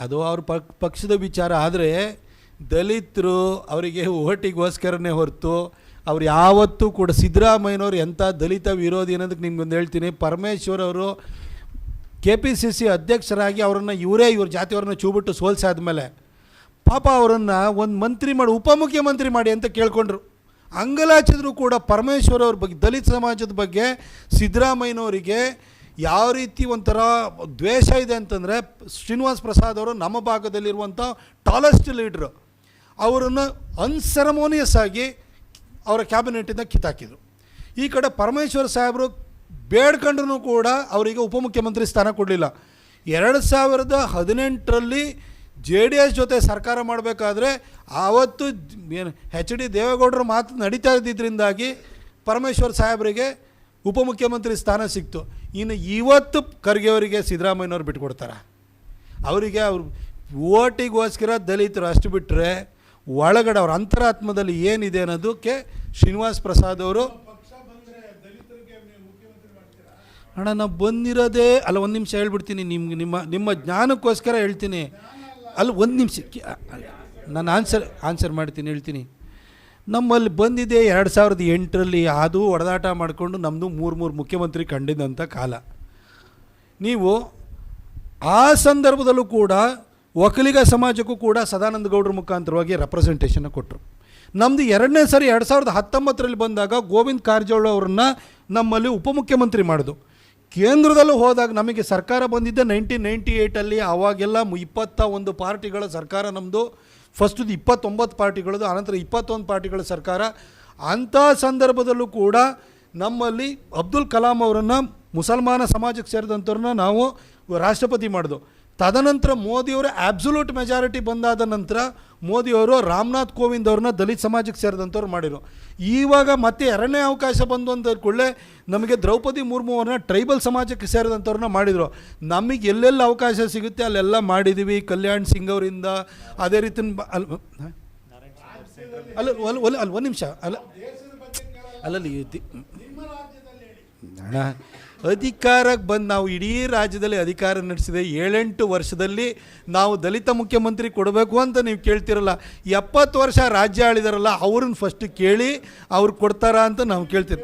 ಅದು ಅವ್ರ ಪಕ್ಷದ ವಿಚಾರ. ಆದರೆ ದಲಿತರು ಅವರಿಗೆ ಓಟಿಗೋಸ್ಕರನೇ ಹೊರತು ಅವ್ರು ಯಾವತ್ತೂ ಕೂಡ ಸಿದ್ದರಾಮಯ್ಯನವ್ರು ಎಂಥ ದಲಿತ ವಿರೋಧಿ ಅನ್ನೋದಕ್ಕೆ ನಿಮ್ಗೊಂದು ಹೇಳ್ತೀನಿ. ಪರಮೇಶ್ವರ್ ಅವರು KPCC ಅಧ್ಯಕ್ಷರಾಗಿ ಅವರನ್ನು ಇವ್ರ ಜಾತಿಯವ್ರನ್ನ ಚೂಬಿಟ್ಟು ಸೋಲ್ಸಾದ್ಮೇಲೆ ಪಾಪ ಅವರನ್ನು ಒಂದು ಮಂತ್ರಿ ಮಾಡಿ ಉಪಮುಖ್ಯಮಂತ್ರಿ ಮಾಡಿ ಅಂತ ಕೇಳ್ಕೊಂಡ್ರು. ಅಂಗಲಾಚಿದ್ರು ಕೂಡ ಪರಮೇಶ್ವರ್ ಅವ್ರ ಬಗ್ಗೆ, ದಲಿತ ಸಮಾಜದ ಬಗ್ಗೆ ಸಿದ್ದರಾಮಯ್ಯನವರಿಗೆ ಯಾವ ರೀತಿ ಒಂಥರ ದ್ವೇಷ ಇದೆ ಅಂತಂದರೆ, ಶ್ರೀನಿವಾಸ್ ಪ್ರಸಾದ್ ಅವರು ನಮ್ಮ ಭಾಗದಲ್ಲಿರುವಂಥ ಟಾಲೆಸ್ಟ್ ಲೀಡ್ರು, ಅವರನ್ನು ಅನ್ಸೆರಮೋನಿಯಸ್ ಆಗಿ ಅವರ ಕ್ಯಾಬಿನೆಟ್ಟಿಂದ ಕಿತ್ತಾಕಿದರು. ಈ ಕಡೆ ಪರಮೇಶ್ವರ್ ಸಾಹೇಬರು ಬೇಡ್ಕೊಂಡ್ರೂ ಕೂಡ ಅವರಿಗೆ ಉಪಮುಖ್ಯಮಂತ್ರಿ ಸ್ಥಾನ ಕೊಡಲಿಲ್ಲ. 2018ರಲ್ಲಿ JDS ಜೊತೆ ಸರ್ಕಾರ ಮಾಡಬೇಕಾದ್ರೆ ಆವತ್ತು HD ದೇವೇಗೌಡರ ಮಾತು ನಡೀತಾ ಇದ್ದಿದ್ದರಿಂದಾಗಿ ಪರಮೇಶ್ವರ್ ಸಾಹೇಬರಿಗೆ ಉಪಮುಖ್ಯಮಂತ್ರಿ ಸ್ಥಾನ ಸಿಕ್ತು. ಇನ್ನು ಇವತ್ತು ಖರ್ಗೆ ಅವರಿಗೆ ಸಿದ್ದರಾಮಯ್ಯನವ್ರು ಬಿಟ್ಕೊಡ್ತಾರೆ. ಅವರಿಗೆ ಅವ್ರು ಓಟಿಗೋಸ್ಕರ ದಲಿತರು ಅಷ್ಟು ಬಿಟ್ಟರೆ ಒಳಗಡೆ ಅವ್ರ ಅಂತರಾತ್ಮದಲ್ಲಿ ಏನಿದೆ ಅನ್ನೋದಕ್ಕೆ ಶ್ರೀನಿವಾಸ್ ಪ್ರಸಾದ್ ಅವರು ಅಣ್ಣ ನಾವು ಬಂದಿರೋದೇ ಅಲ್ಲ. ಒಂದು ನಿಮಿಷ ಹೇಳ್ಬಿಡ್ತೀನಿ, ನಿಮ್ಮ ಜ್ಞಾನಕ್ಕೋಸ್ಕರ ಹೇಳ್ತೀನಿ. ಅಲ್ಲ ಒಂದು ನಿಮಿಷ ನಾನು ಆನ್ಸರ್ ಮಾಡ್ತೀನಿ, ಹೇಳ್ತೀನಿ. ನಮ್ಮಲ್ಲಿ ಬಂದಿದೆ 2008ರಲ್ಲಿ, ಅದು ಹೊಡೆದಾಟ ಮಾಡಿಕೊಂಡು ನಮ್ಮದು 3 ಮುಖ್ಯಮಂತ್ರಿ ಕಂಡಿದ್ದಂಥ ಕಾಲ. ನೀವು ಆ ಸಂದರ್ಭದಲ್ಲೂ ಕೂಡ ಒಕ್ಕಲಿಗ ಸಮಾಜಕ್ಕೂ ಕೂಡ ಸದಾನಂದ ಗೌಡ್ರ ಮುಖಾಂತರವಾಗಿ ರೆಪ್ರೆಸೆಂಟೇಷನ್ನ ಕೊಟ್ಟರು. ನಮ್ಮದು 2ನೇ ಸರಿ 2019ರಲ್ಲಿ ಬಂದಾಗ ಗೋವಿಂದ ಕಾರಜೋಳ ಅವರನ್ನು ನಮ್ಮಲ್ಲಿ ಉಪಮುಖ್ಯಮಂತ್ರಿ ಮಾಡೋದು. ಕೇಂದ್ರದಲ್ಲೂ ಹೋದಾಗ ನಮಗೆ ಸರ್ಕಾರ ಬಂದಿದ್ದ 1998ಅಲ್ಲಿ. ಆವಾಗೆಲ್ಲ 21 ಪಾರ್ಟಿಗಳ ಸರ್ಕಾರ ನಮ್ಮದು. ಫಸ್ಟು 29 ಪಾರ್ಟಿಗಳದು, ಆನಂತರ 21 ಪಾರ್ಟಿಗಳ ಸರ್ಕಾರ. ಅಂಥ ಸಂದರ್ಭದಲ್ಲೂ ಕೂಡ ನಮ್ಮಲ್ಲಿ ಅಬ್ದುಲ್ ಕಲಾಂ ಅವರನ್ನು, ಮುಸಲ್ಮಾನ ಸಮಾಜಕ್ಕೆ ಸೇರಿದಂಥವ್ರನ್ನ ನಾವು ರಾಷ್ಟ್ರಪತಿ ಮಾಡಿದು. ತದನಂತರ ಮೋದಿಯವರ ಆಬ್ಸಲ್ಯೂಟ್ ಮೆಜಾರಿಟಿ ಬಂದಾದ ನಂತರ ಮೋದಿಯವರು ರಾಮನಾಥ್ ಕೋವಿಂದ್ ಅವ್ರನ್ನ ದಲಿತ ಸಮಾಜಕ್ಕೆ ಸೇರಿದಂಥವ್ರು ಮಾಡಿದರು. ಇವಾಗ ಮತ್ತೆ 2ನೇ ಅವಕಾಶ ಬಂದು ಅಂತ ಕೂಡಲೇ ನಮಗೆ ದ್ರೌಪದಿ ಮುರ್ಮು ಅವ್ರನ್ನ ಟ್ರೈಬಲ್ ಸಮಾಜಕ್ಕೆ ಸೇರಿದಂಥವ್ರನ್ನ ಮಾಡಿದರು. ನಮಗೆ ಎಲ್ಲೆಲ್ಲ ಅವಕಾಶ ಸಿಗುತ್ತೆ ಅಲ್ಲೆಲ್ಲ ಮಾಡಿದ್ದೀವಿ. ಕಲ್ಯಾಣ್ ಸಿಂಗ್ ಅವರಿಂದ ಅದೇ ರೀತಿ ಒಂದು ನಿಮಿಷ ಅಲ್ಲಲ್ಲಿ ಅಣ್ಣ, ಅಧಿಕಾರಕ್ಕೆ ಬಂದು ನಾವು ಇಡೀ ರಾಜ್ಯದಲ್ಲಿ ಅಧಿಕಾರ ನಡೆಸಿದೆ. 7-8 ವರ್ಷದಲ್ಲಿ ನಾವು ದಲಿತ ಮುಖ್ಯಮಂತ್ರಿ ಕೊಡಬೇಕು ಅಂತ ನೀವು ಕೇಳ್ತಿರಲ್ಲ. 70 ವರ್ಷ ರಾಜ್ಯ ಆಳಿದಾರಲ್ಲ, ಅವ್ರನ್ನ ಫಸ್ಟ್ ಕೇಳಿ ಅವ್ರು ಕೊಡ್ತಾರಾ ಅಂತ ನಾವು ಕೇಳ್ತೀರಿ.